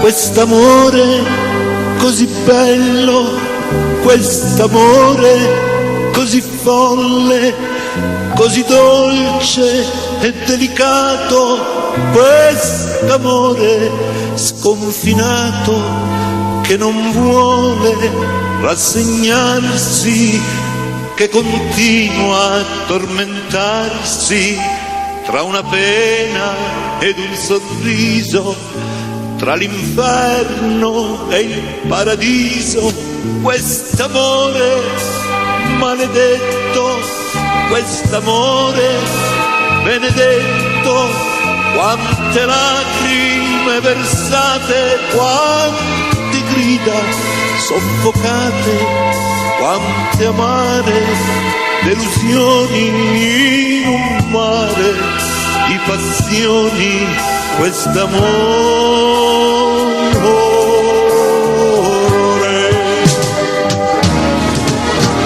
quest'amore così bello, quest'amore così folle, così dolce e delicato, quest'amore sconfinato che non vuole rassegnarsi, che continua a tormentarsi tra una pena ed un sorriso, tra l'inferno e il paradiso. Quest'amore maledetto, quest'amore benedetto, quante lacrime versate, quante grida soffocate, quante amare delusioni in un mare di passioni, quest'amore.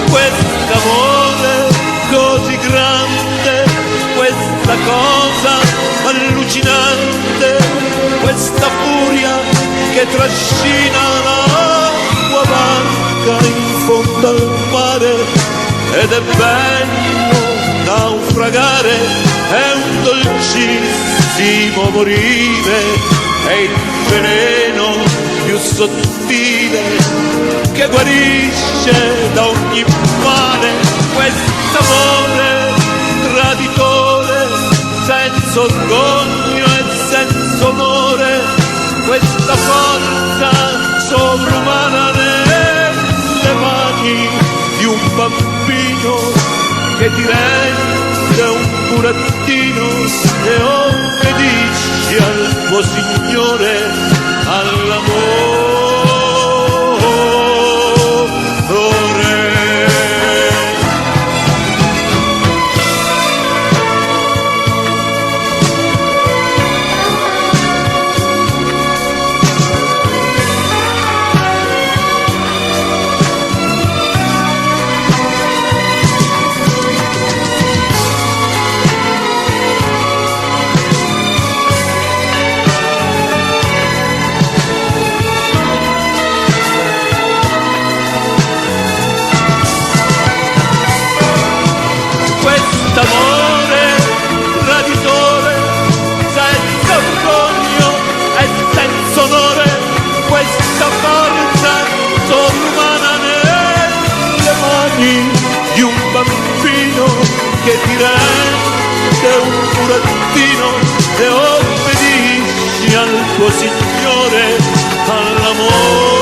Quest'amore così grande, questa cosa allucinante, questa furia che trascina l'acqua barca in fondo al mare, ed è bello naufragare, è un dolcissimo morire, è il veleno più sottile che guarisce da ogni male. Quest'amore traditore, senza orgoglio e senza onore, questa forza sovrumana nelle mani di un bambino che ti rende un burattino e obbedisci al tuo Signore, all'amore. Quest'amore traditore, senza orgoglio e senza onore, questa forza sovrumana nelle mani di un bambino che ti rende un burattino e obbedisci al tuo Signore, all'amore.